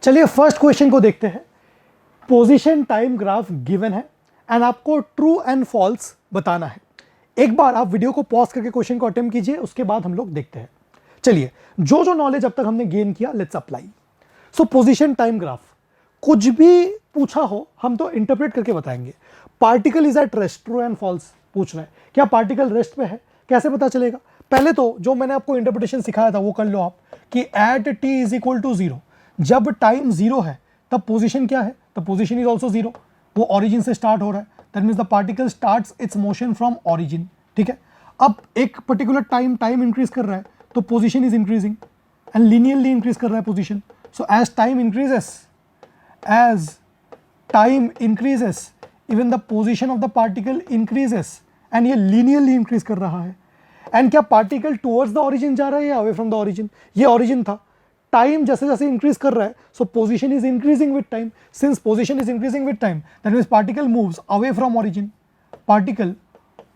चलिए first question को देखते हैं। पोजीशन टाइम ग्राफ गिवन है एंड आपको ट्रू एंड फॉल्स बताना है। एक बार आप वीडियो को पॉज करके क्वेश्चन को अटेम्प्ट कीजिए, उसके बाद हम लोग देखते हैं। चलिए, जो जो नॉलेज अब तक हमने गेन किया let's apply. So position time graph, कुछ भी पूछा हो हम तो इंटरप्रेट करके बताएंगे। Particle is at rest, true and false पूछ रहा है। क्या पार्टिकल रेस्ट पे है? कैसे पता चलेगा? पहले तो जो मैंने आपको इंटरप्रिटेशन सिखाया था वो कर लो आप, कि at t is equal to zero, जब टाइम जीरो है तब पोजीशन क्या है? The position is also zero. वो ऑरिजिन से स्टार्ट हो रहा है, that means the particle starts its motion from origin. ठीक है, अब एक पर्टिकुलर टाइम इंक्रीज कर रहा है तो position is increasing and linearly increase कर रहा है position. So as time increases even the position of the particle increases, and ये लीनियरली इंक्रीज कर रहा है। एंड क्या पार्टिकल टुवर्ड्स द ऑरिजिन जा रहा है या अवे फ्रॉम द ऑरिजिन? ये ऑरिजिन था, टाइम जैसे जैसे इंक्रीज कर रहा है, सो position is increasing with time. Since position is increasing with time, that means particle moves away from origin. Particle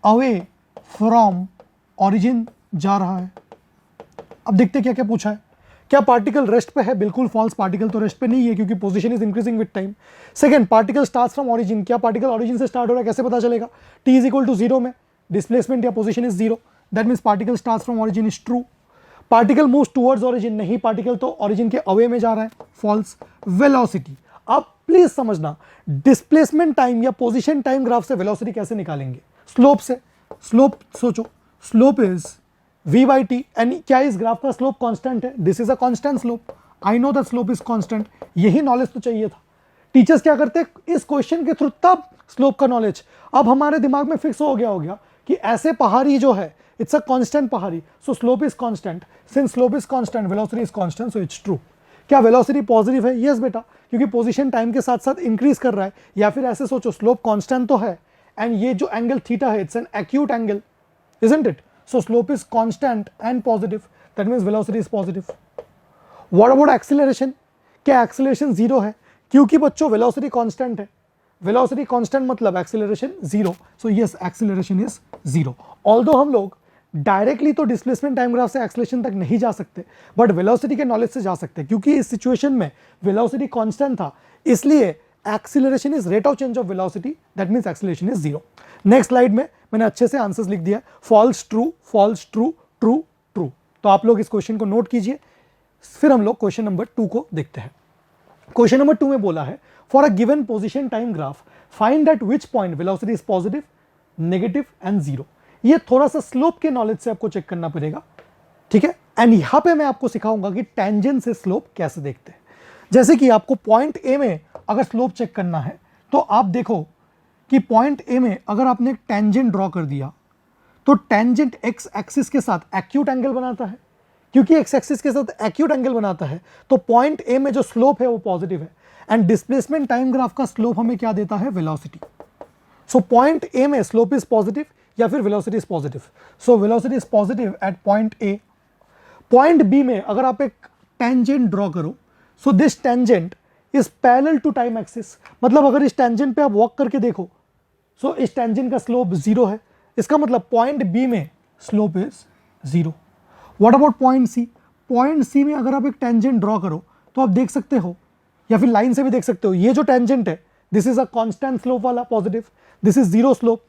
away from origin जा रहा है। अब देखते क्या क्या पूछा है। क्या पार्टिकल रेस्ट पे है? बिल्कुल फॉल्स, पार्टिकल तो रेस्ट पे नहीं है क्योंकि position is increasing with time. Second, particle starts from origin, क्या पार्टिकल ऑरिजिन से स्टार्ट हो रहा है? कैसे पता चलेगा? T is equal to zero में डिस्प्लेसमेंट या position is zero, that means particle starts from origin is true. Particle moves towards origin, नहीं, पार्टिकल तो ऑरिजिन के अवे में जा रहा है, फॉल्स। वेलोसिटी, आप प्लीज समझना, डिस्प्लेसमेंट टाइम या पोजीशन टाइम ग्राफ से वेलोसिटी कैसे निकालेंगे? स्लोप से। स्लोप सोचो, slope is v by t, and क्या इस ग्राफ का स्लोप कांस्टेंट है? This is a constant slope, I know that slope is constant. यही नॉलेज तो चाहिए था। टीचर्स क्या करते हैं इस क्वेश्चन के थ्रू, तब स्लोप का नॉलेज अब हमारे दिमाग में फिक्स हो गया कि ऐसे पहाड़ी जो है इट्स अ कांस्टेंट पहाड़ी, सो slope is constant. Since slope is constant, velocity is constant, so it's true. क्या वेलोसिटी पॉजिटिव है? यस बेटा, क्योंकि पोजीशन टाइम के साथ साथ इंक्रीज कर रहा है। या फिर ऐसे सोचो, स्लोप कांस्टेंट तो है एंड ये जो एंगल थीटा है it's an acute angle, isn't it? So slope is constant and positive, that means velocity is positive. What about acceleration? क्या acceleration zero है? क्योंकि बच्चों velocity constant है, velocity constant मतलब acceleration zero, so yes acceleration is zero. Although हम लोग directly तो displacement time graph से एक्सेलरेशन तक नहीं जा सकते, बट वेलोसिटी के नॉलेज से जा सकते हैं, क्योंकि इस सिचुएशन में वेलोसिटी कांस्टेंट था, इसलिए acceleration is rate of change of velocity, that means acceleration is zero. Next slide में मैंने अच्छे से आंसर्स लिख दिया, false true false true true true. तो आप लोग इस क्वेश्चन को नोट कीजिए, फिर हम लोग क्वेश्चन नंबर 2 को देखते हैं। क्वेश्चन नंबर 2 में बोला है, for a given position time graph find at which point velocity is positive, negative and zero. ये थोड़ा सा स्लोप के नॉलेज से आपको चेक करना पड़ेगा, ठीक है। एंड यहां पे मैं आपको सिखाऊंगा कि टेंजेंट से स्लोप कैसे देखते हैं। जैसे कि आपको पॉइंट ए में अगर स्लोप चेक करना है तो आप देखो कि पॉइंट ए में अगर आपने एक टेंजेंट ड्रॉ कर दिया तो टेंजेंट एक्स एक्सिस के साथ एक्यूट एंगल बनाता है। क्योंकि एक्स एक्सिस के साथ एक्यूट एंगल बनाता है तो पॉइंट ए में जो स्लोप है वो पॉजिटिव है, एंड डिस्प्लेसमेंट टाइम ग्राफ का स्लोप हमें क्या देता है? वेलोसिटी। सो पॉइंट ए में स्लोप इज पॉजिटिव या फिर velocity is positive, so velocity is positive at point A. Point B में अगर आप एक टेंजेंट ड्रॉ करो, so this tangent is parallel to time axis, मतलब अगर इस टेंजेंट पे आप वॉक करके देखो, सो इस टेंजेंट का स्लोप जीरो है, इसका मतलब पॉइंट बी में slope is zero. What about point C? Point C में अगर आप एक टेंजेंट ड्रॉ करो तो आप देख सकते हो, या फिर लाइन से भी देख सकते हो, ये जो टेंजेंट है this is a constant slope वाला positive, this is zero slope,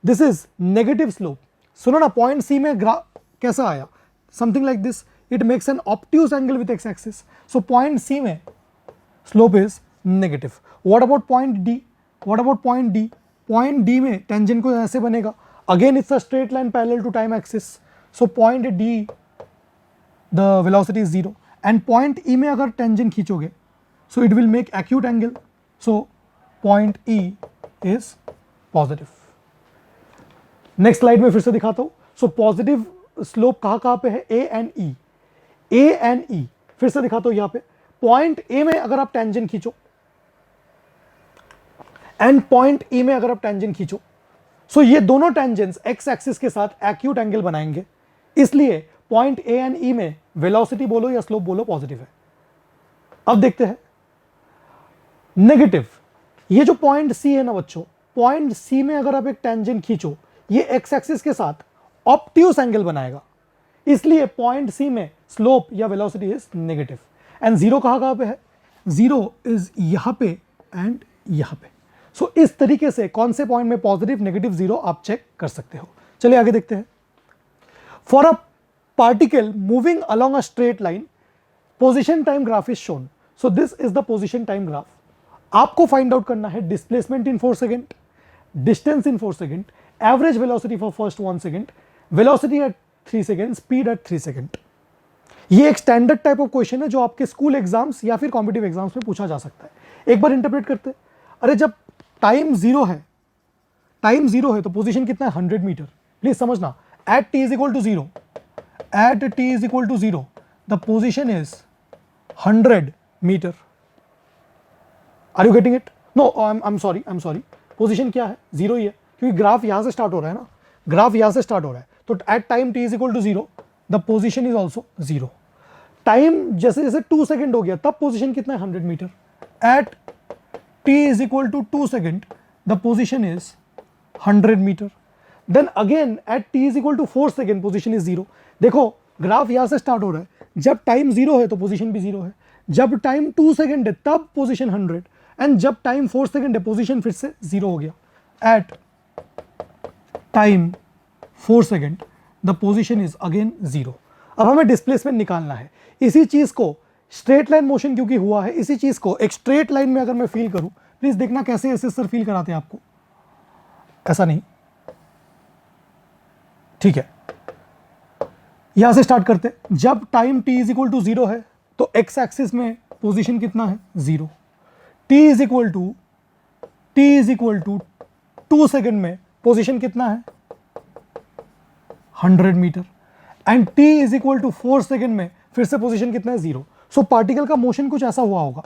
this is negative slope. सुनो ना, पॉइंट सी में कैसा आया? Something like this, it makes an obtuse angle with X axis, so point C में slope is negative. What about point D? What about point D? Point D में tangent को ऐसे बनेगा, again it's a straight line parallel to time axis, so point D the velocity is zero. And point E में अगर tangent खींचोगे so it will make acute angle, so point E is positive. Next slide में फिर से दिखाता हूं। So positive slope कहां पे है? A and E, A and E. फिर से दिखाता हूं, यहां पे पॉइंट ए में अगर आप टेंजेंट खींचो एंड पॉइंट ई में अगर आप टेंजेंट खींचो, सो ये दोनों टेंजेंट्स एक्स एक्सिस के साथ एक्यूट एंगल बनाएंगे, इसलिए पॉइंट ए एंड ई में वेलोसिटी बोलो या स्लोप बोलो पॉजिटिव है। अब देखते हैं नेगेटिव। ये जो पॉइंट सी है ना बच्चों, पॉइंट सी में अगर आप एक टेंजेंट खींचो, ये एक्स एक्सिस के साथ ऑब्ट्यूस एंगल बनाएगा, इसलिए पॉइंट सी में स्लोप या velocity is negative. And zero कहां पे है? जीरो इज यहाँ पे एंड यहाँ पे। सो इस तरीके से कौन से पॉइंट में पॉजिटिव नेगेटिव जीरो आप चेक कर सकते हो। चलिए आगे देखते हैं। For a particle moving along a straight line position time graph is shown. So this is the position time graph. आपको फाइंड आउट करना है displacement in 4 second, distance in 4 second, average velocity for first 1 second, velocity at 3 second, speed at 3 second. ये एक standard type of question है जो आपके school exams या फिर कॉम्पिटिटिव एग्जाम्स में पूछा जा सकता है। एक बार इंटरप्रेट करते हैं। अरे जब टाइम जीरो है, टाइम जीरो है तो पोजीशन कितना है 100 मीटर। प्लीज समझना, at t is equal to zero, at t is equal to zero the position is 100 metre. Are you getting it? No, I am sorry, position क्या है? Zero ही है, क्योंकि graph यहां से स्टार्ट हो रहा है ना, ग्राफ यहां से स्टार्ट हो रहा है। तो at time t is equal to zero the position is also zero. Time जैसे जैसे 2 सेकेंड हो गया तब पोजीशन कितना है 100 metre. At t is equal to 2 second the position is 100 metre. Then again at t is equal to 4 second position is zero. देखो graph यहां से स्टार्ट हो रहा है, जब टाइम जीरो है तो पोजीशन भी जीरो है, जब टाइम 2 सेकेंड है तब पोजीशन 100, एंड जब टाइम 4 सेकेंड है पोजीशन फिर से जीरो हो गया। At time 4 second the position is again zero. अब हमें डिस्प्लेसमेंट निकालना है। इसी चीज को स्ट्रेट लाइन मोशन क्योंकि हुआ है, इसी चीज को एक स्ट्रेट लाइन में अगर मैं फील करूं, प्लीज देखना कैसे ऐसे सर फील कराते हैं आपको, ऐसा नहीं, ठीक है। यहां से स्टार्ट करते हैं। जब time t is equal to zero है तो एक्स एक्सिस में पोजीशन कितना है? Zero. t is equal to 2 second में पोजीशन कितना है? 100 metre. And t is equal to 4 second में फिर से पोजीशन कितना है? जीरो। सो पार्टिकल का मोशन कुछ ऐसा हुआ होगा,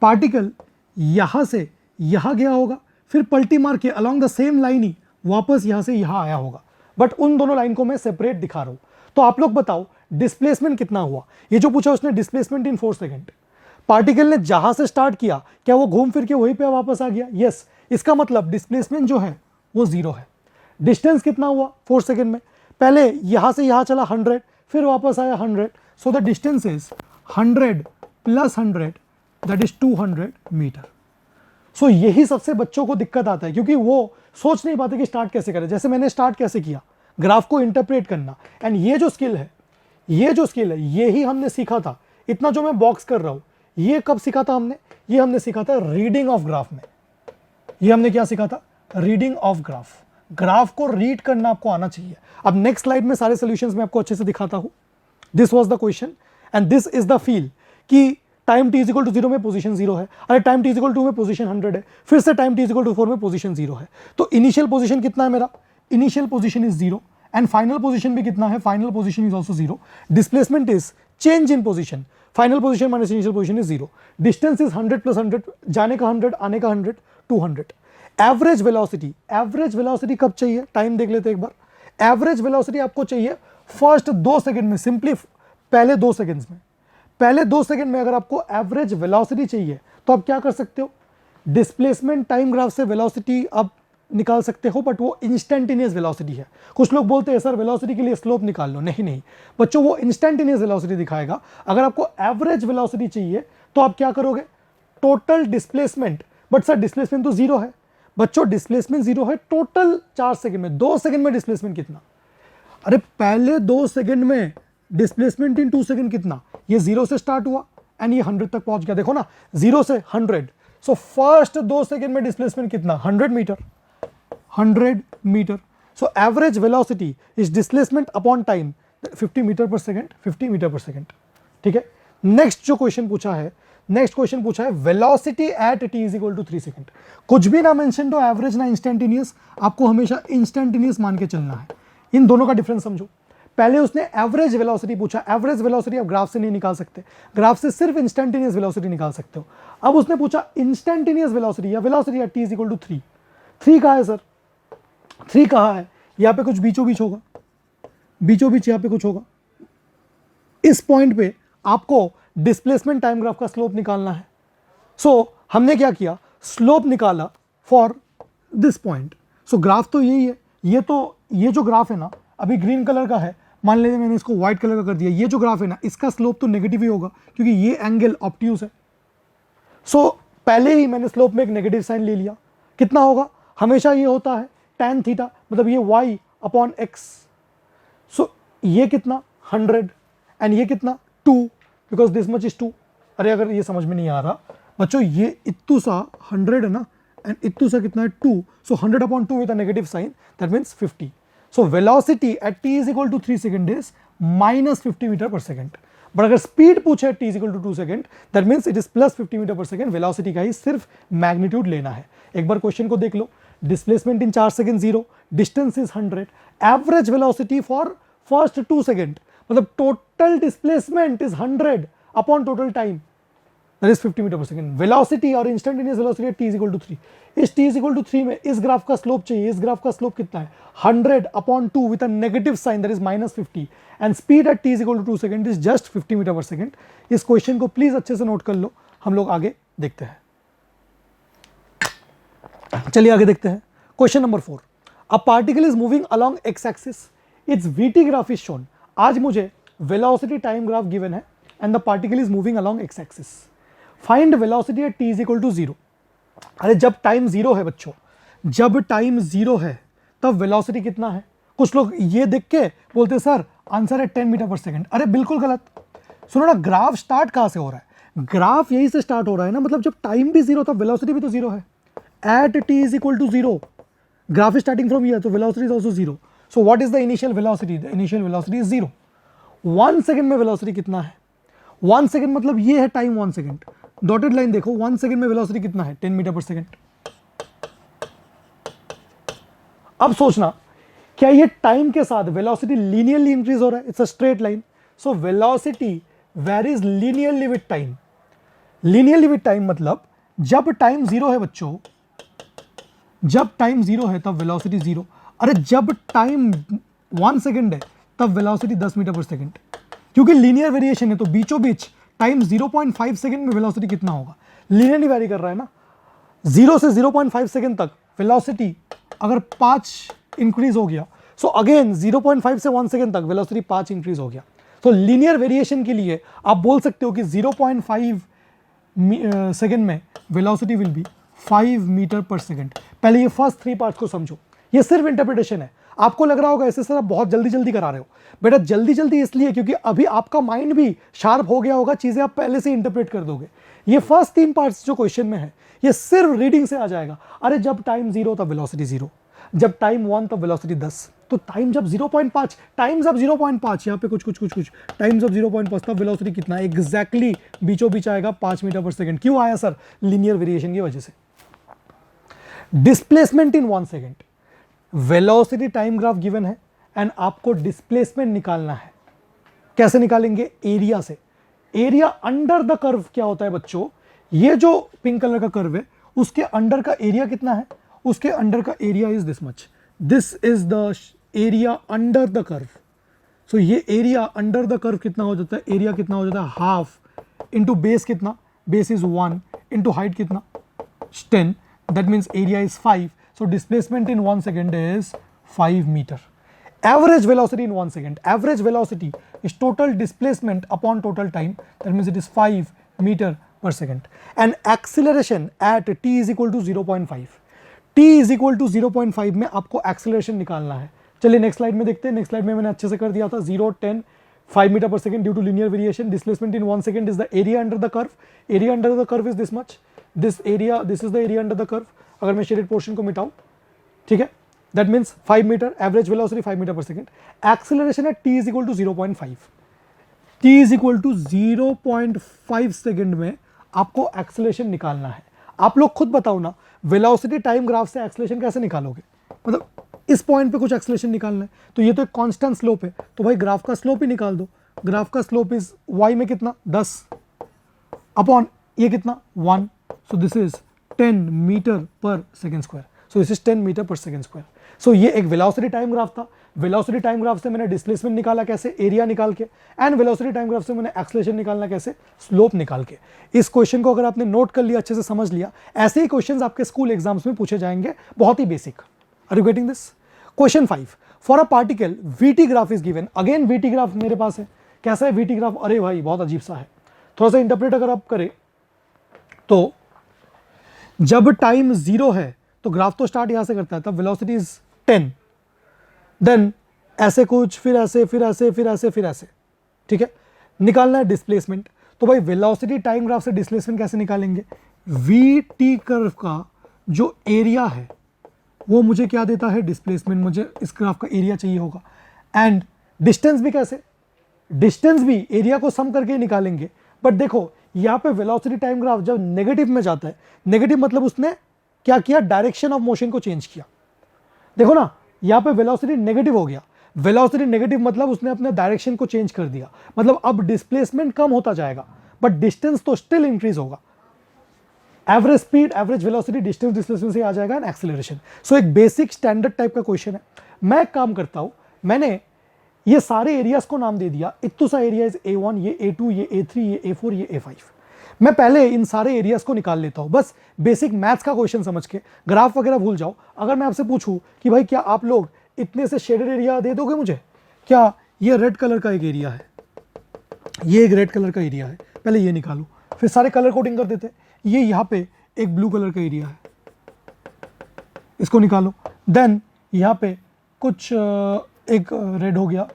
पार्टिकल यहां से यहां गया होगा, फिर पलटी मार के अलॉन्ग द सेम लाइन ही वापस यहां से यहां आया होगा, बट उन दोनों लाइन को मैं सेपरेट दिखा रहा हूं। तो आप लोग बताओ डिस्प्लेसमेंट कितना हुआ? ये जो पूछा उसने डिस्प्लेसमेंट इन 4 सेकेंड, पार्टिकल ने जहां से स्टार्ट किया क्या वो घूम फिर के वहीं पे वापस आ गया? यस। इसका मतलब डिस्प्लेसमेंट जो है वो जीरो है। डिस्टेंस कितना हुआ 4 सेकेंड में? पहले यहां से यहां चला 100, फिर वापस आया 100, so the distance is 100 plus 100 that is 200 metre. सो यही सबसे बच्चों को दिक्कत आता है, क्योंकि वो सोच नहीं पाते कि स्टार्ट कैसे करें। जैसे मैंने स्टार्ट कैसे किया, ग्राफ को इंटरप्रेट करना, एंड ये जो स्किल है ये ही हमने सीखा था। इतना जो मैं बॉक्स कर रहा हूं ये कब सीखा था हमने? ये हमने सीखा था रीडिंग ऑफ ग्राफ में। ये हमने क्या सीखा था? Reading of graph. ग्राफ को रीड करना आपको आना चाहिए। अब नेक्स्ट स्लाइड में सारे सॉल्यूशंस मैं आपको अच्छे से दिखाता हूं। This was the question and this is the feel कि time t is equal to 0 में पोजीशन 0 है, अरे time t is equal to 2 में पोजीशन 100 है, फिर से time t is equal to 4 में पोजीशन 0 है। तो इनिशियल पोजीशन कितना है मेरा? Initial position is 0 and final position भी कितना है? Final position is also 0। Displacement is change in position, final position minus initial position is 0। Distance is 100 plus 100, जाने का 100 आने का 100, 200। एवरेज वेलोसिटी कब चाहिए? टाइम देख लेते हैं एक बार। एवरेज वेलोसिटी आपको चाहिए फर्स्ट 2 सेकंड में, सिंपली पहले 2 सेकंड्स में। पहले 2 सेकंड में अगर आपको एवरेज वेलोसिटी चाहिए तो आप क्या कर सकते हो? डिस्प्लेसमेंट टाइम ग्राफ से वेलोसिटी आप निकाल सकते हो, बट वो इंस्टेंटेनियस वेलोसिटी है। कुछ लोग बोलते हैं सर वेलोसिटी के लिए स्लोप निकाल लो। नहीं बच्चों, वो इंस्टेंटेनियस वेलोसिटी दिखाएगा। अगर आपको एवरेज वेलोसिटी चाहिए तो आप क्या करोगे? Total displacement, but sir displacement तो 0 है। बच्चों डिस्प्लेसमेंट 0 है, टोटल 4 सेकंड में, 2 सेकंड में डिस्प्लेसमेंट कितना? अरे पहले 2 सेकंड में डिस्प्लेसमेंट इन 2 सेकंड कितना? ये 0 से स्टार्ट हुआ एंड ये 100 तक पहुंच गया। देखो ना, 0 से 100, सो फर्स्ट 2 सेकंड में डिस्प्लेसमेंट कितना? 100 metre. 100 metre. So average velocity is displacement upon time, 50 metre per second, 50 metre per second. ठीक है। नेक्स्ट जो क्वेश्चन पूछा है velocity at t is equal to 3 second. कुछ भी ना मेंशन तो एवरेज ना इंस्टेंटेनियस, आपको हमेशा इंस्टेंटेनियस मान के चलना है। इन दोनों का डिफरेंस समझो। पहले उसने एवरेज वेलोसिटी पूछा। एवरेज वेलोसिटी आप ग्राफ से नहीं निकाल सकते, ग्राफ से सिर्फ इंस्टेंटेनियस वेलोसिटी निकाल सकते हो। अब उसने पूछा इंस्टेंटेनियस वेलोसिटी या velocity at t is equal to 3। 3 कहाँ है सर? 3 कहाँ है? यहाँ पे कुछ बीचों बीच होगा, बीचों बीच यहाँ पे कुछ होगा। इस पॉइंट पे आपको डिस्प्लेसमेंट टाइम ग्राफ का स्लोप निकालना है। सो हमने क्या किया? स्लोप निकाला for this point. So graph तो यही है। ये जो ग्राफ है ना, अभी ग्रीन कलर का है, मान लीजिए मैंने इसको व्हाइट कलर का कर दिया। ये जो ग्राफ है ना, इसका स्लोप तो नेगेटिव ही होगा क्योंकि ये एंगल ऑब्ट्यूज है। सो पहले ही मैंने स्लोप में एक नेगेटिव साइन ले लिया, कितना होगा, हमेशा ये होता है tan थीटा, मतलब ये y अपॉन x। सो ये कितना 100 एंड ये कितना 2, बिकॉज दिस मच इज 2। अरे अगर ये समझ में नहीं आ रहा बच्चों, ये इत्तू सा 100 है ना, एंड इत्तू सा कितना है 2, so 100 upon 2 with a negative sign, that means 50। So velocity at t is equal to 3 second is -50 metre per second. But अगर स्पीड पूछे t is equal to 2 second, that means it is +50 metre per second. Velocity का ही सिर्फ magnitude लेना है। एक बार question को देख लो, displacement in 4 second 0, distance is 100, average velocity for first 2 second, मतलब total displacement is 100 upon total time, that is 50 metre per second. Velocity और instantaneous velocity t is equal to 3। इस t इज इक्वल टू 3 में इस graph का slope चाहिए। इस graph का slope कितना है, 100 upon 2 with a negative sign, that is -50, and speed at t is equal to 2 second is just 50 metre per second. इस क्वेश्चन को प्लीज अच्छे से नोट कर लो, हम लोग आगे देखते हैं। चलिए आगे देखते हैं। Question number 4, a particle is moving along x axis, its vt graph is shown. आज मुझे वेलोसिटी टाइम ग्राफ गिवन है and the particle is moving along x axis, find velocity at t is equal to 0। अरे जब time 0 है बच्चों, जब time 0 है तब वेलोसिटी कितना है। कुछ लोग ये देख के बोलते हैं सर आंसर है 10 मीटर पर सेकेंड। अरे बिल्कुल गलत। सुनो ना, ग्राफ स्टार्ट कहां से हो रहा है, ग्राफ यहीं से स्टार्ट हो रहा है ना, मतलब जब टाइम भी 0 तब वेलोसिटी भी तो 0 है। At t is equal to 0, graph is starting from here, तो velocity is also 0। So what is the initial velocity, the initial velocity is 0। 1 second में वेलोसिटी कितना है, 1 सेकंड मतलब ये है टाइम 1 सेकंड, डॉटेड लाइन देखो, 1 सेकंड में velocity कितना है, 10 मीटर पर सेकंड। अब सोचना, क्या ये टाइम के साथ वेलोसिटी लीनियरली इंक्रीज हो रहा है, it's a straight line, so velocity varies linearly with time. Linearly with time मतलब जब टाइम 0 है बच्चों, जब टाइम 0 है तब वेलोसिटी 0। अरे जब टाइम 1 सेकंड है तब वेलोसिटी 10 मीटर पर सेकंड, क्योंकि लीनियर वेरिएशन है, तो बीचों बीच टाइम 0.5 सेकंड में वेलोसिटी कितना होगा, लीनियरली वैरी कर रहा है ना। 0 से 0.5 सेकंड तक वेलोसिटी अगर 5 इंक्रीज हो गया, सो अगेन 0.5 से 1 सेकंड तक वेलोसिटी 5 इंक्रीज हो गया। तो लीनियर वेरिएशन के लिए आप बोल सकते हो कि 0.5 सेकंड में velocity will be 5 metre per second. पहले ये फर्स्ट 3 पार्ट्स को समझो, ये सिर्फ इंटरप्रिटेशन है। आपको लग रहा होगा ऐसे सर आप बहुत जल्दी जल्दी करा रहे हो, बेटा जल्दी जल्दी इसलिए क्योंकि अभी आपका माइंड भी शार्प हो गया होगा, चीजें आप पहले से इंटरप्रेट कर दोगे। ये फर्स्ट 3 पार्ट्स जो क्वेश्चन में है ये सिर्फ रीडिंग से आ जाएगा। अरे जब टाइम 0 तब वेलोसिटी 0, जब टाइम 1 तब वेलोसिटी 10, तो टाइम जब 0.5, टाइम जब 0.5, यहाँ पे कुछ टाइम जब 0.5 तब वेलोसिटी कितना एग्जैक्टली बीचों बीच आएगा 5 मीटर पर सेकंड। क्यों आया सर, लीनियर वेरिएशन की वजह से। Displacement in 1 second, velocity time graph given है एंड आपको डिस्प्लेसमेंट निकालना है। कैसे निकालेंगे, एरिया से। एरिया अंडर द कर्व क्या होता है बच्चों, ये जो पिंक कलर का कर्व है उसके अंडर का एरिया कितना है, उसके अंडर का area is this much, this is the area under the curve. So ये एरिया अंडर द कर्व कितना हो जाता है, एरिया कितना हो जाता है हाफ इंटू बेस कितना, बेस इज 1 इंटू हाइट कितना 10, that means area is 5। So displacement in 1 second is 5 meter. Average velocity in 1 second. Average velocity is total displacement upon total time. That means it is 5 meter per second. And acceleration at t is equal to 0.5. t is equal to 0.5 में आपको acceleration निकालना है। चलिए next slide में देखते हैं। Next slide में मैंने अच्छे से कर दिया था, 0, 10, 5 meter per second due to linear variation. Displacement in 1 second is the area under the curve. Area under the curve is this much. This area, this is the area under the curve. अगर मैं shaded portion को मिटाऊं, ठीक है, that means 5 metre, average velocity 5 metre per second. Acceleration है t is equal to 0.5, t is equal to 0.5 second में आपको acceleration निकालना है। आप लोग खुद बताओ ना, वेलोसिटी टाइम ग्राफ से एक्सेलरेशन कैसे निकालोगे, मतलब इस पॉइंट पे कुछ एक्सेलरेशन निकालना है, तो ये तो एक कांस्टेंट स्लोप है, तो भाई ग्राफ का स्लोप ही निकाल दो। ग्राफ का स्लोप इज y में कितना 10 अपॉन ये कितना 1, so this is 10 metre per second square. So this is 10 metre per second square. So ये एक वेलोसिटी टाइम ग्राफ था। वेलोसिटी टाइम ग्राफ से मैंने डिस्प्लेसमेंट निकाला कैसे, एरिया निकाल के, एंड वेलोसिटी टाइम ग्राफ से मैंने एक्सेलरेशन निकालना कैसे, स्लोप निकाल के। इस क्वेश्चन को अगर आपने नोट कर लिया, अच्छे से समझ लिया, ऐसे ही क्वेश्चंस आपके स्कूल एग्जाम्स में पूछे जाएंगे, बहुत ही basic. Are you getting this? Question 5, for a particle VT graph is given. Again VT graph मेरे पास है। कैसा है VT ग्राफ? अरे भाई बहुत अजीब सा है, थोड़ा सा इंटरप्रेट अगर आप करें तो जब टाइम 0 है तो ग्राफ तो स्टार्ट यहां से करता है, तब वेलोसिटी इज 10, देन ऐसे कुछ, फिर ऐसे, फिर ऐसे, फिर ऐसे, फिर ऐसे, ठीक है। निकालना है डिस्प्लेसमेंट, तो भाई वेलोसिटी टाइम ग्राफ से डिस्प्लेसमेंट कैसे निकालेंगे? वी टी कर्व का जो एरिया है वो मुझे क्या देता है? डिस्प्लेसमेंट। मुझे इस ग्राफ का एरिया चाहिए होगा, एंड डिस्टेंस भी कैसे? डिस्टेंस भी एरिया को सम करके निकालेंगे। बट देखो यहाँ पे वेलोसिटी टाइम ग्राफ जब नेगेटिव में जाता है, नेगेटिव मतलब उसने क्या किया? डायरेक्शन ऑफ मोशन को चेंज किया। देखो ना, यहाँ पे वेलोसिटी नेगेटिव हो गया, वेलोसिटी नेगेटिव मतलब उसने अपने डायरेक्शन को चेंज कर दिया, मतलब अब डिस्प्लेसमेंट कम होता जाएगा बट डिस्टेंस तो स्टिल इंक्रीज होगा। Average speed, average velocity, distance displacement से आ जाएगा एंड एक्सेलरेशन। सो एक बेसिक स्टैंडर्ड टाइप का क्वेश्चन है। मैं एक काम करता हूं, मैंने ये सारे एरियाज को नाम दे दिया। इतना सा एरिया इज A1, ये A2, ये A3, ये A4, ये A5। मैं पहले इन सारे एरियाज को निकाल लेता हूं, बस बेसिक मैथ्स का क्वेश्चन समझ के। ग्राफ वगैरह भूल जाओ। अगर मैं आपसे पूछूं कि भाई क्या आप लोग इतने से शेडेड एरिया दे दोगे मुझे? क्या ये रेड कलर का एक एरिया है, ये एक रेड कलर का एरिया है, पहले ये निकालो, फिर सारे कलर कोडिंग कर देते। ये यहाँ पे एक ब्लू कलर का एरिया है, इसको निकालो। देन यहाँ पे कुछ एक रेड हो गया,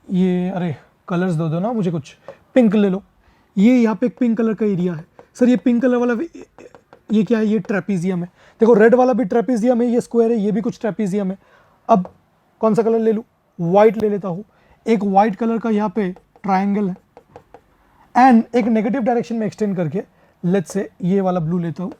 ये, अरे कलर्स दो दो ना मुझे, कुछ पिंक ले लो। ये यहाँ पे एक पिंक कलर का एरिया है। सर ये पिंक कलर वाला ये क्या है? ये ट्रेपीजियम है। देखो रेड वाला भी ट्रेपीजियम है, ये स्क्वायर है, ये भी कुछ ट्रेपीजियम है। अब कौन सा कलर ले लूँ? वाइट ले लेता हूँ। एक वाइट कलर का यहाँ पे ट्राइंगल है, एंड एक नेगेटिव डायरेक्शन में एक्सटेंड करके लेट्स से ये वाला ब्लू लेता हूँ।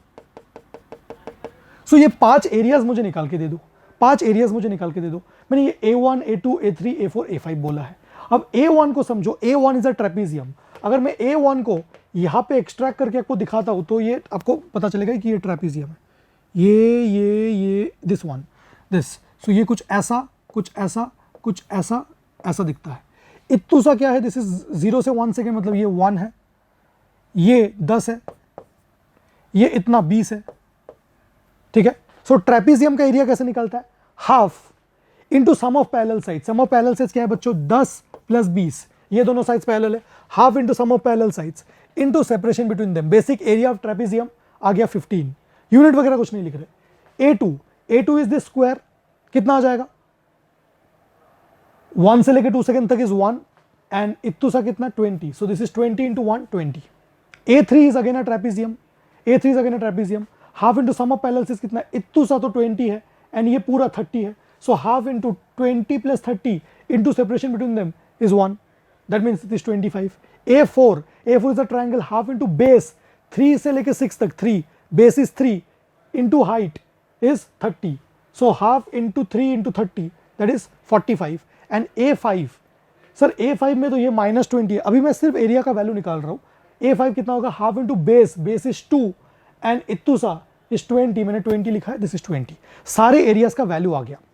सो ये 5 एरियाज मुझे निकाल के दे दो, 5 एरियाज मुझे निकाल के दे दो। मैंने ये A1, A2, A3, A4, A5 बोला है। अब A1 को समझो, A1 इज अ ट्रेपीजियम। अगर मैं A1 को यहाँ पे एक्सट्रैक्ट करके आपको दिखाता हूँ तो ये आपको पता चलेगा कि ये ट्रेपीजियम है। ये दिस वन, दिस। सो ये कुछ ऐसा, कुछ ऐसा, कुछ ऐसा, ऐसा दिखता है। इतना सा क्या है? दिस इज 0 से 1 सेकेंड, मतलब ये 1 है, ये 10 है, ये इतना 20 है, ठीक है। सो ट्रेपीजियम का एरिया कैसे निकलता है? Half into sum of parallel side. Sum of parallel sides क्या है बच्चों? 10 प्लस 20, ये दोनों साइड्स पैरेलल है। Half into sum of parallel sides into separation between them. Basic area of trapezium आ गया 15। यूनिट वगैरह कुछ नहीं लिख रहे। A2 इज दिस स्क्वायर, कितना आ जाएगा? 1 से लेकर 2 सेकेंड तक इज 1, एंड इतना सा कितना? 20। So this is 20 into 1, 20। A3 is again a trapezium, A3 is again a trapezium. Half into sum of parallel sides कितना? इतना सा तो 20 है, एंड ये पूरा 30 है। So half into 20 plus 30 into separation between them is 1. That means it is 25. A4 is a triangle. Half into base 3 से लेके 6 तक 3, base is 3 into height is 30. So half into 3 into 30, that is 45. And A5, sir A5 में तो ये -20 है। अभी मैं सिर्फ एरिया का वैल्यू निकाल रहा हूँ। A5 कितना होगा? Half into base is 2, and इतू सा इज 20। मैंने 20 लिखा है, दिस इज 20। सारे एरियाज का वैल्यू आ गया।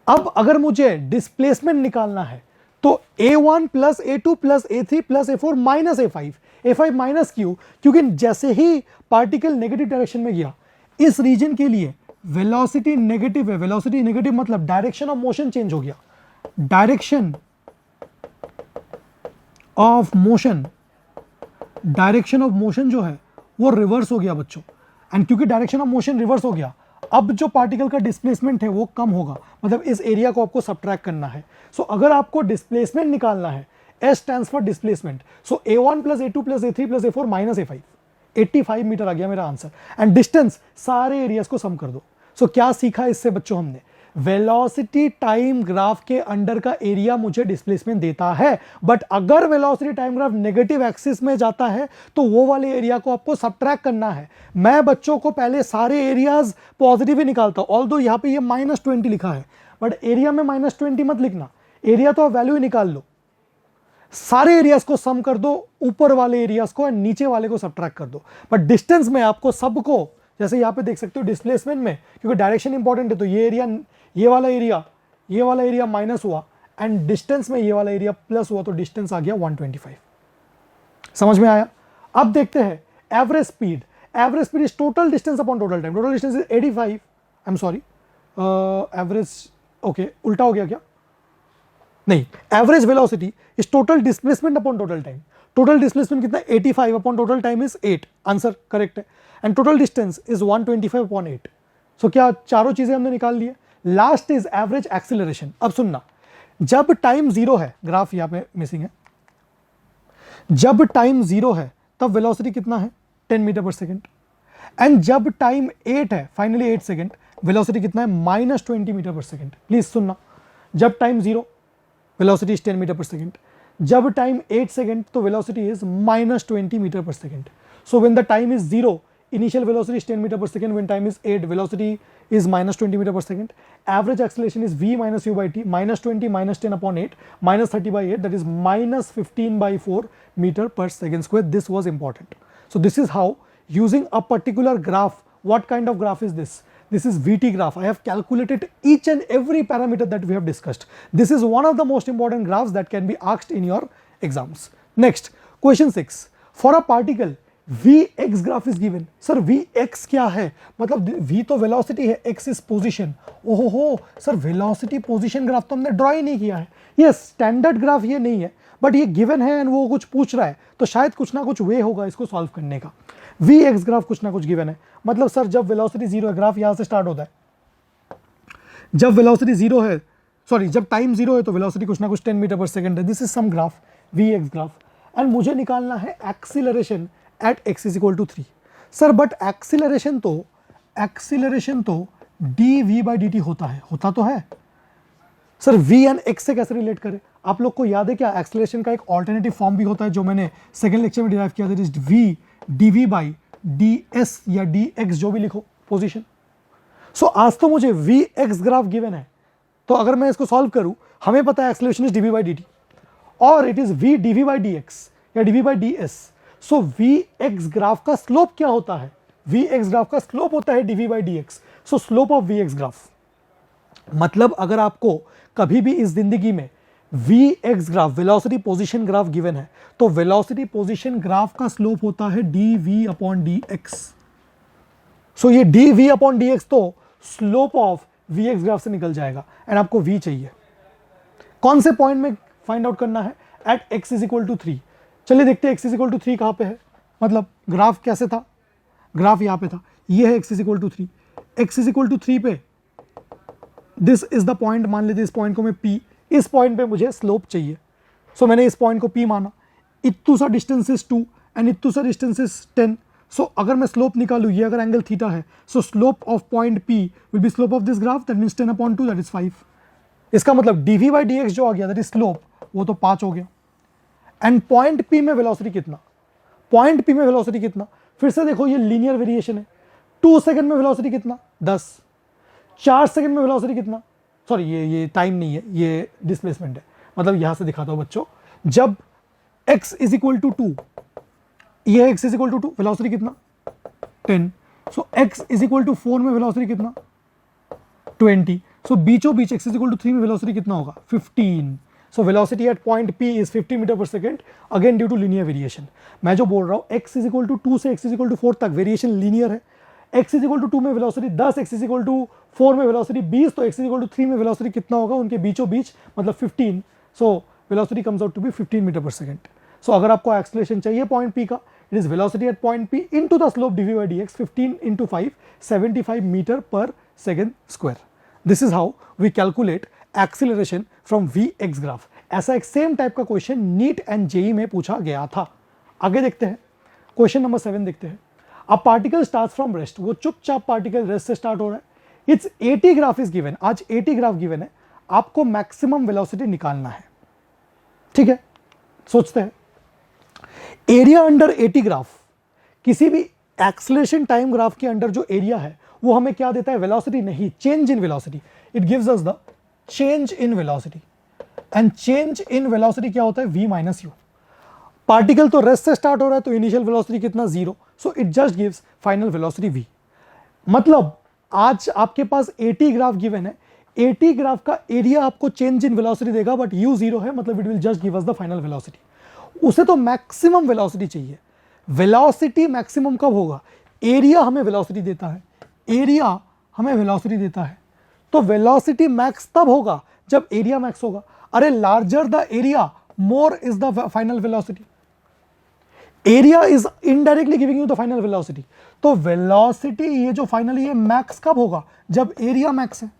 अब अगर मुझे डिस्प्लेसमेंट निकालना है तो A1 plus A2 plus A3 plus A4 minus A5। A5 minus क्यों? क्योंकि जैसे ही पार्टिकल नेगेटिव डायरेक्शन में गया, इस रीजन के लिए वेलोसिटी नेगेटिव है। वेलोसिटी नेगेटिव मतलब डायरेक्शन ऑफ मोशन चेंज हो गया। Direction of motion, direction of motion जो है वो रिवर्स हो गया बच्चों। एंड क्योंकि डायरेक्शन ऑफ मोशन रिवर्स हो गया, अब जो पार्टिकल का डिस्प्लेसमेंट है वो कम होगा, मतलब इस एरिया को आपको सब्ट्रैक्ट करना है। सो अगर आपको डिस्प्लेसमेंट निकालना है, S stands for displacement. So A1 plus A2 plus A3 plus A4 minus A5, 85 metre आ गया मेरा आंसर। एंड डिस्टेंस सारे एरियाज को सम कर दो। सो क्या सीखा इससे बच्चों हमने? वेलोसिटी टाइम ग्राफ के अंडर का एरिया मुझे डिस्प्लेसमेंट देता है, बट अगर velocity time graph negative axis में जाता है तो वो वाले एरिया को आपको सब्ट्रैक्ट करना है। मैं बच्चों को पहले सारे एरियाज पॉजिटिव ही निकालता हूं, ऑल्दो यहां पे ये -20 लिखा है, बट एरिया में -20 मत लिखना, एरिया तो आप वैल्यू ही निकाल लो। सारे एरियाज को सम कर दो, ऊपर वाले एरियाज को, नीचे वाले को सब्ट्रैक्ट कर दो। बट डिस्टेंस में आपको सबको, जैसे यहां पे देख सकते हो डिस्प्लेसमेंट में, क्योंकि डायरेक्शन इंपॉर्टेंट है, तो ये एरिया, ये वाला एरिया माइनस हुआ, एंड डिस्टेंस में ये वाला एरिया प्लस हुआ, तो डिस्टेंस आ गया 125। समझ में आया? अब देखते हैं average speed. Average speed is total distance upon total time. Total distance is 85। I am sorry, average, okay उल्टा हो गया क्या? नहीं, average velocity is total displacement upon total time. Total displacement कितना है 85 upon total time is 8, answer correct है। And total distance is 125 upon 8। So क्या चारों चीजें हमने निकाल लिए। Last is average acceleration. अब सुनना, जब टाइम जीरो है, ग्राफ यहां पे मिसिंग है, जब टाइम जीरो है तब वेलोसिटी कितना है 10 मीटर पर सेकेंड, एंड जब टाइम 8 है, फाइनली 8 सेकेंड, वेलोसिटी कितना है -20 मीटर पर सेकेंड। प्लीज सुनना, जब time zero velocity is 10 metre per second, जब टाइम 8 सेकेंड तो velocity is -20 metre per second. So when the time is zero, initial velocity is 10 meter per second, when time is 8, velocity is -20 meter per second. Average acceleration is v minus u by t, -20 minus 10 upon 8 minus 30 by 8, that is -15 by 4 meter per second square. This was important. So this is how, using a particular graph, what kind of graph is this? This is VT graph. I have calculated each and every parameter that we have discussed. This is one of the most important graphs that can be asked in your exams. Next, question 6. For a particle, Vx graph is given. Sir Vx क्या है, मतलब V तो velocity है, x is position. ओहो हो sir, velocity position graph तो हमने draw ही नहीं किया है, ये स्टैंडर्ड ग्राफ ये नहीं है, बट ये गिवन है एंड वो कुछ पूछ रहा है, तो शायद कुछ ना कुछ वे होगा इसको सॉल्व करने का। Vx ग्राफ कुछ ना कुछ गिवन है, मतलब सर जब वेलोसिटी जीरो है, ग्राफ यहां से स्टार्ट होता है, जब वेलोसिटी जीरो है, सॉरी जब टाइम जीरो है तो वेलोसिटी कुछ ना कुछ 10 मीटर पर सेकेंड है। This is some graph Vx graph, and मुझे निकालना है acceleration at x is equal to 3। Sir but acceleration तो dv by dt होता तो है सर, v एंड x से कैसे रिलेट करें। आप लोग को याद है क्या, एक्सीलरेशन का एक ऑल्टरनेटिव फॉर्म भी होता है जो मैंने सेकंड लेक्चर में डिराइव किया था, v dv by ds या dx, जो भी लिखो पोजीशन। सो आज तो मुझे vx ग्राफ गिवन है, तो अगर मैं इसको सॉल्व करूं, हमें पता है acceleration is dv by dt और it is v dv by dx या dv by ds। So Vx graph का स्लोप क्या होता है, Vx ग्राफ का स्लोप होता है dv by dx। So slope of Vx graph, मतलब अगर आपको कभी भी इस जिंदगी में Vx graph, velocity position graph given है, तो वेलोसिटी पोजीशन ग्राफ का स्लोप होता है dv अपॉन dx। सो ये dv अपॉन dx तो स्लोप ऑफ Vx ग्राफ से निकल जाएगा, एंड आपको v चाहिए। कौन से पॉइंट में फाइंड आउट करना है, at x is equal to 3। चलिए देखते हैं x इज इक्वल टू 3 कहाँ पे है, मतलब ग्राफ कैसे था, ग्राफ यहाँ पे था, ये है x is equal to 3, x is equal to 3 पे दिस इज द पॉइंट, मान लेते इस पॉइंट को मैं p, इस पॉइंट पे मुझे स्लोप चाहिए। सो मैंने इस पॉइंट को p माना, इतू सा डिस्टेंस इज 2 एंड इतू सा डिस्टेंस इज 10। सो अगर मैं स्लोप निकालूँ, ये अगर एंगल थीटा है, सो slope of point p will be slope of this graph, that means 10 upon 2, that is 5। इसका मतलब dv by dx जो आ गया, दैट इज स्लोप, वो तो 5 हो गया। एंड पॉइंट P में वेलोसिटी कितना, पॉइंट P में वेलोसिटी कितना, फिर से देखो ये लीनियर वेरिएशन है। 2 सेकंड में वेलोसिटी कितना 10, 4 सेकंड में वेलोसिटी कितना, सॉरी ये टाइम नहीं है, ये डिस्प्लेसमेंट है, मतलब यहां से दिखाता हूं बच्चों, जब x इज इक्वल टू 2, ये x is equal to 2, velocity कितना 10। So x is equal to 4 में वेलोसिटी कितना 20। सो बीचों बीच x इज इक्वल टू 3 में वेलोसिटी कितना होगा 15। So velocity at point P is 50 metre per second, again due to linear variation. मैं जो बोल रहा हूँ x इज इक्वल टू 2 से x इज इक्वल टू 4 तक वेरिएशन लीनियर है। x इज इक्वल टू 2 में velocity 10, x is equal to 4 में वेलोसिटी 20, तो x इज इक्वल टू 3 में वेलोसिटी कितना होगा उनके बीचों बीच, मतलब 15। So velocity comes out to be 15 metre per second. So अगर आपको एक्सीलरेशन चाहिए पॉइंट P का, it is velocity at point P into the slope dv by dx, 15 into 5, 75 metre per second square. This is how we calculate acceleration from Vx graph. ऐसा एक same type का question NEET and JEE में पूछा गया था। आगे देखते हैं, क्वेश्चन नंबर 7 देखते हैं। A particle starts from rest, वो चुपचाप पार्टिकल रेस्ट से स्टार्ट हो रहा है। इट्स 80 ग्राफ इज गिवन, आज 80 ग्राफ गिवन है, आपको मैक्सिमम वेलोसिटी निकालना है। ठीक है, सोचते हैं एरिया अंडर 80 ग्राफ, किसी भी एक्सीलरेशन टाइम ग्राफ के अंडर जो एरिया है वो हमें क्या देता है, वेलोसिटी नहीं, change in velocity. It gives us the change in velocity, and change in velocity क्या होता है v माइनस यू। पार्टिकल तो रेस्ट से स्टार्ट हो रहा है, तो इनिशियल वेलोसिटी कितना 0, so it just gives final velocity v। मतलब आज आपके पास 80 ग्राफ गिवन है, 80 ग्राफ का एरिया आपको चेंज इन वेलोसिटी देगा, बट u 0 है, मतलब it will just give us the final velocity. उसे तो मैक्सिमम वेलोसिटी चाहिए। वेलोसिटी मैक्सिमम कब होगा, एरिया हमें वेलोसिटी देता है, एरिया हमें वेलोसिटी देता है, तो वेलोसिटी मैक्स तब होगा जब एरिया मैक्स होगा। अरे larger the area more is the final velocity. Area is indirectly giving you the final velocity. तो वेलोसिटी ये जो फाइनली ये मैक्स कब होगा, जब एरिया मैक्स है।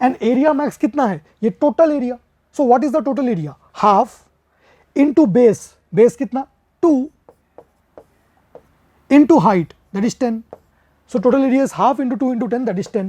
एंड एरिया मैक्स कितना है, ये total area. So what is the total area, half into base, base कितना 2 into height, that is 10. So total area is half into 2 into 10, that is 10.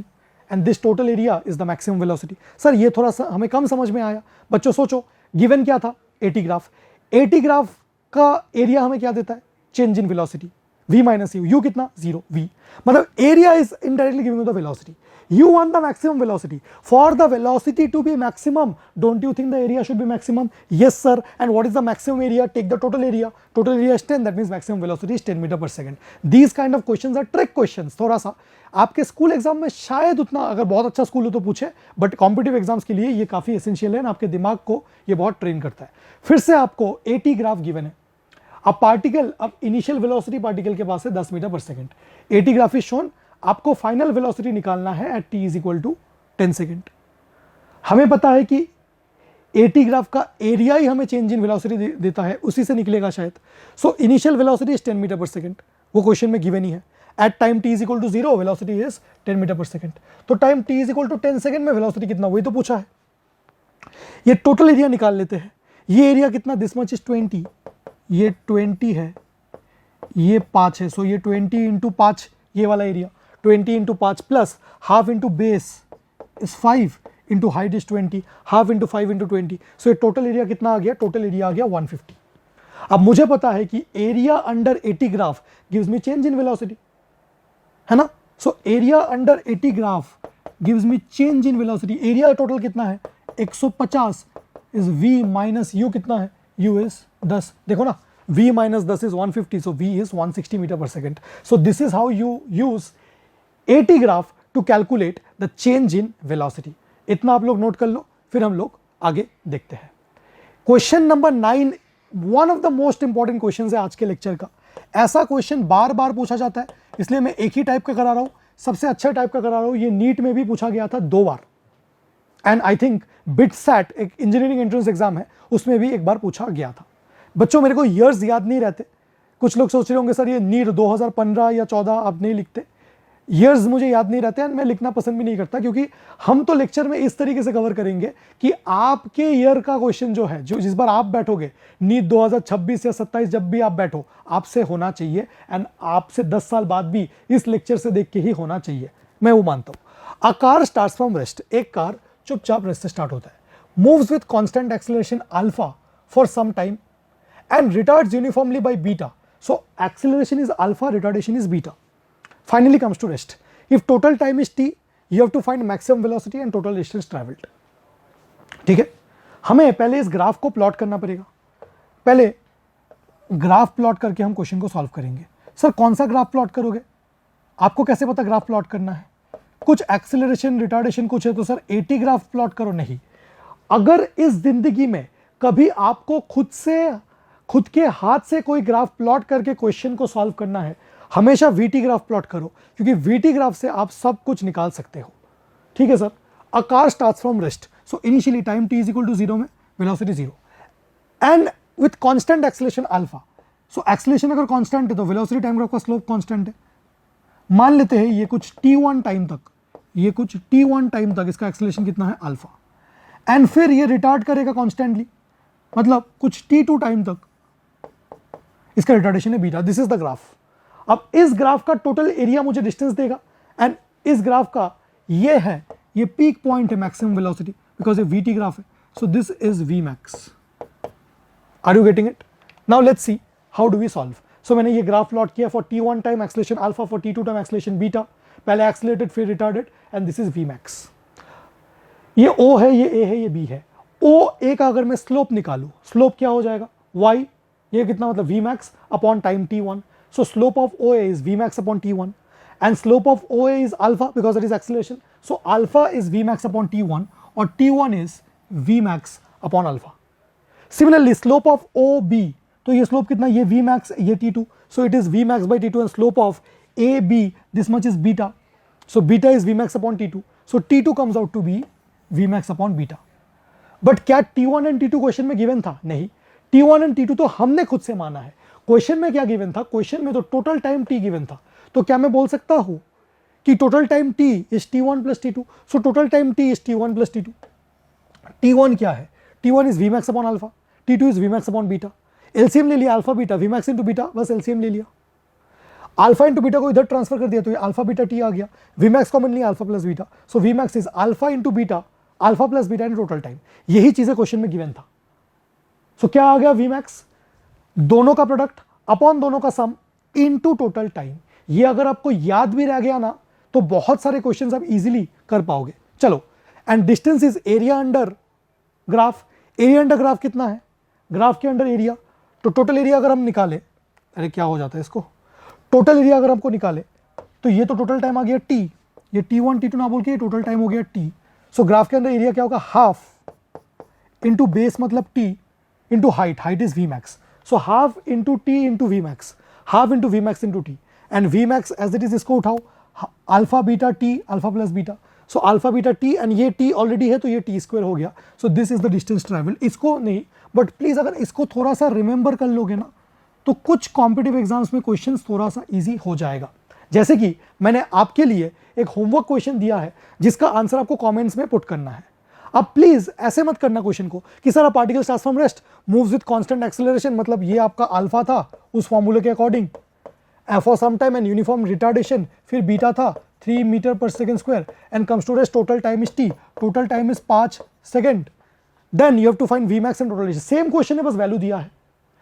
And this total area is the maximum velocity. Sir ये थोड़ा सा हमें कम समझ में आया। बच्चों सोचो, गिवन क्या था, AT ग्राफ। AT ग्राफ का एरिया हमें क्या देता है, change in velocity, v minus you, you कितना 0, v मतलब area is indirectly giving the velocity. You want the maximum velocity. For the velocity to be maximum, don't you think the area should be maximum? Yes sir. And what is the maximum area? Take the total area. Total area is 10, that means maximum velocity is 10 meter per second. These kind of questions are trick questions. थोड़ा सा आपके school exam में शायद उतना, अगर बहुत अच्छा school हो तो पूछे, बट कॉम्पिटिटिव एग्जाम्स के लिए ये काफ़ी एसेंशियल है, आपके दिमाग को ये बहुत ट्रेन करता है। फिर से आपको AT ग्राफ गिवन है। अब पार्टिकल, अब इनिशियल वेलोसिटी पार्टिकल के पास है 10 metre per second. AT graph is shown, आपको फाइनल वेलोसिटी निकालना है at t is equal to 10 second. हमें पता है कि AT ग्राफ का एरिया ही हमें चेंज इन वेलोसिटी देता है, उसी से निकलेगा शायद। So initial velocity is 10 metre per second, वो क्वेश्चन में गिवन ही है। At time t is equal to 0 velocity is 10 metre per second. तो time t is equal to 10 second में वेलोसिटी कितना, वही तो पूछा है। ये टोटल एरिया निकाल लेते हैं। ये एरिया कितना, दिस मच इज 20, ये 20 है, ये 5 है। सो ये 20 इंटू 5 ये वाला area, 20 into 5 plus half into base is 5 into height is 20, half into 5 into 20। सो ये टोटल एरिया कितना आ गया, टोटल एरिया आ गया 150। अब मुझे पता है कि area under AT graph gives me change in velocity, है ना। So area under AT graph gives me change in velocity. Area total कितना है 150 इज v माइनस u कितना है, u इज 10। देखो ना, v minus 10 is 150, so v is 160 metre per second. So this is how you use AT graph to calculate the change in velocity. इतना आप लोग note कर लो, फिर हम लोग आगे देखते हैं। Question number 9 one of the most important question है आज के लेक्चर का। ऐसा क्वेश्चन बार बार पूछा जाता है, इसलिए मैं एक ही टाइप का करा रहा हूं, सबसे अच्छा टाइप का करा रहा हूं। ये नीट में भी पूछा गया था 2 बार, एंड आई थिंक बिटसैट एक इंजीनियरिंग एंट्रेंस एग्जाम है, उसमें भी एक बार पूछा गया था। बच्चों मेरे को ईयर्स याद नहीं रहते, कुछ लोग सोच रहे होंगे सर ये नीट 2015 या 14 आप नहीं लिखते। ईयर्स मुझे याद नहीं रहते हैं, मैं लिखना पसंद भी नहीं करता, क्योंकि हम तो लेक्चर में इस तरीके से कवर करेंगे कि आपके ईयर का क्वेश्चन जो है, जो जिस बार आप बैठोगे नीट 2026 या 27 जब भी आप बैठो, आपसे होना चाहिए, एंड आपसे 10 साल बाद भी इस लेक्चर से देख के ही होना चाहिए, मैं वो मानता हूँ। A car starts from rest, एक कार चुपचाप रेस्ट से स्टार्ट होता है, moves with constant acceleration alpha for some time and retards uniformly by beta. So acceleration is alpha, retardation is beta. Finally comes to rest. If total time is t, you have to find maximum velocity and total distance traveled. ठीक है, हमें पहले इस graph को plot करना पड़ेगा। पहले graph plot करके हम क्वेश्चन को सॉल्व करेंगे। सर कौन सा ग्राफ प्लॉट करोगे, आपको कैसे पता ग्राफ प्लॉट करना है? कुछ एक्सेलरेशन रिटार्डेशन कुछ है तो सर AT ग्राफ प्लॉट करो, नहीं। अगर इस जिंदगी में कभी आपको खुद के हाथ से कोई ग्राफ प्लॉट करके क्वेश्चन को सॉल्व करना है, हमेशा VT ग्राफ प्लॉट करो, क्योंकि VT ग्राफ से आप सब कुछ निकाल सकते हो। ठीक है sir. A car starts from rest, so initially time t is equal to 0 में velocity 0 and with constant acceleration alpha. So acceleration अगर कांस्टेंट है तो वेलोसिटी टाइम ग्राफ का स्लोप कांस्टेंट है। मान लेते हैं ये कुछ t1 टाइम तक, ये कुछ t1 टाइम तक इसका एक्सेलरेशन कितना है अल्फा, एंड फिर ये रिटार्ड करेगा कॉन्स्टेंटली, मतलब कुछ t2 टाइम तक इसका रिटार्डेशन है beta. This is the graph. अब इस ग्राफ का टोटल एरिया मुझे डिस्टेंस देगा, एंड इस ग्राफ का ये है, ये पीक पॉइंट है मैक्सिमम वेलोसिटी, बिकॉज ये VT ग्राफ है। So this is Vmax. Are you getting it? Now let's see how do we solve. So मैंने ये ग्राफ प्लॉट किया for t1 time acceleration alpha, for t2 time acceleration beta, पहले accelerated फिर retarded, and this is Vmax. ये O है, ये A है, ये B है। OA का अगर मैं स्लोप निकालूं, स्लोप क्या हो जाएगा y, ये कितना मतलब Vmax upon time t1. So slope of OA is Vmax upon T1 and slope of OA is alpha because it is acceleration. So alpha is Vmax upon T1 or T1 is Vmax upon alpha. Similarly slope of OB, तो ये slope कितना, ये Vmax, ये T2, so it is Vmax by T2 and slope of AB this much is beta, so beta is Vmax upon T2, so T2 comes out to be Vmax upon beta. But क्या T1 and T2 question में given था? नहीं, T1 and T2 तो हमने खुद से माना है। क्वेश्चन में क्या गिवन था, क्वेश्चन में तो टोटल टाइम टी गिवन था, तो क्या मैं बोल सकता हूं कि total time t is t1 plus t2, so total time t is t1 plus t2। t1 क्या है, t1 is vmax upon alpha, t2 is vmax upon beta, LCM ले लिया alpha beta, vmax into beta, बस LCM ले लिया, alpha into beta को इधर transfer कर दिया तो ये अल्फा बीटा टी आ गया, vmax कॉमन लिया alpha plus beta, so vmax is alpha into beta, alpha plus beta in total time. यही चीजें क्वेश्चन में गिवन था। सो क्या आ गया, vmax दोनों का प्रोडक्ट अपॉन दोनों का सम इनटू टोटल टाइम। ये अगर आपको याद भी रह गया ना तो बहुत सारे क्वेश्चंस आप इजीली कर पाओगे। चलो, and distance is area under graph. Area under graph कितना है, ग्राफ के अंडर एरिया, तो टोटल एरिया अगर हम निकाले, अरे क्या हो जाता है इसको, टोटल एरिया अगर हमको निकाले तो ये तो टोटल टाइम आ गया टी, ये t1 t2 ना बोल के टोटल टाइम हो गया टी। सो ग्राफ के अंदर एरिया क्या होगा, हाफ इंटू बेस मतलब T into height, height is vmax, so half into T into vmax, half into vmax into T, and vmax as it is इसको उठाओ alpha beta T, alpha plus beta, so alpha beta T, and ये T already है तो ये T square हो गया, so this is the distance travel. इसको नहीं, बट प्लीज अगर इसको थोड़ा सा रिमेंबर कर लोगे ना तो कुछ कॉम्पिटिटिव एग्जाम्स में क्वेश्चन थोड़ा सा इजी हो जाएगा। जैसे कि मैंने आपके लिए एक होमवर्क क्वेश्चन दिया है जिसका आंसर आपको कमेंट्स में पुट करना है। अब प्लीज ऐसे मत करना क्वेश्चन को कि sir particles transform rest moves with constant acceleration, मतलब ये आपका अल्फा था उस फॉर्मूले के according, for some time and uniform retardation, फिर बीटा था 3 metre per second square and comes to rest, total time is T, total time is 5 second, then you have to find vmax and total. Same question है, बस value दिया है,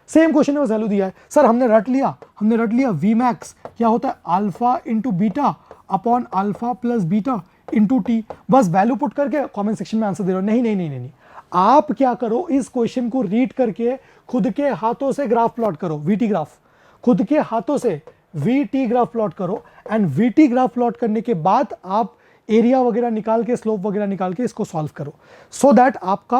same question में बस value दिया है। Sir हमने रट लिया vmax क्या होता है, alpha into beta upon alpha plus beta into T, बस वैल्यू पुट करके कमेंट सेक्शन में आंसर दे रहे हो। नहीं नहीं नहीं नहीं, आप क्या करो, इस क्वेश्चन को रीड करके खुद के हाथों से ग्राफ प्लॉट करो, वीटी ग्राफ, खुद के हाथों से वीटी ग्राफ प्लॉट करो, एंड वीटी ग्राफ प्लॉट करने के बाद आप एरिया वगैरह निकाल के, स्लोप वगैरह निकाल के इसको सॉल्व करो, सो दैट आपका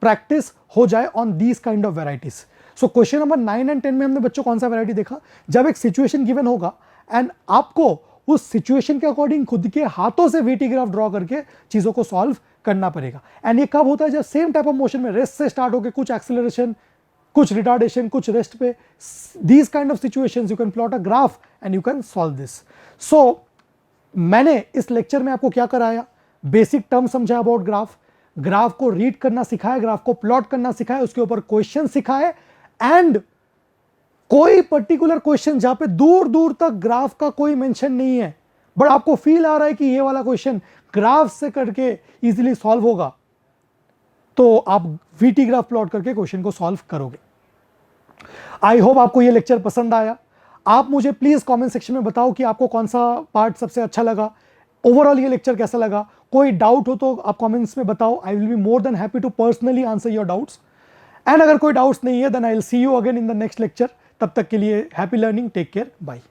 प्रैक्टिस हो जाए on these kind of varieties. So question number 9 and 10 में हमने बच्चों कौन सा वैरायटी देखा, जब एक सिचुएशन गिवन होगा एंड आपको उस सिचुएशन के अकॉर्डिंग खुद के हाथों से वीटी ग्राफ ड्रॉ करके चीजों को सॉल्व करना पड़ेगा। एंड ये कब होता है, जब सेम टाइप ऑफ मोशन में रेस्ट से स्टार्ट होकर कुछ एक्सेलरेशन, कुछ रिटार्डेशन, कुछ रेस्ट पे, these kind of situations you can plot a graph and you can solve this. So मैंने इस लेक्चर में आपको क्या कराया, बेसिक टर्म समझा अबाउट ग्राफ, ग्राफ को रीड करना सिखाया, ग्राफ को प्लॉट करना सिखाया, उसके ऊपर क्वेश्चन सिखाए, एंड कोई पर्टिकुलर क्वेश्चन जहां पे दूर दूर तक ग्राफ का कोई मेंशन नहीं है बट आपको फील आ रहा है कि ये वाला क्वेश्चन ग्राफ से करके इजीली सॉल्व होगा, तो आप वीटी ग्राफ प्लॉट करके क्वेश्चन को सॉल्व करोगे। आई होप आपको ये लेक्चर पसंद आया। आप मुझे प्लीज कमेंट सेक्शन में बताओ कि आपको कौन सा पार्ट सबसे अच्छा लगा, ओवरऑल ये लेक्चर कैसा लगा। कोई डाउट हो तो आप कमेंट्स में बताओ, I will be more than happy to personally answer your doubts. And अगर कोई डाउट्स नहीं है then I will see you again in the next lecture. तब तक के लिए happy learning, take care, bye.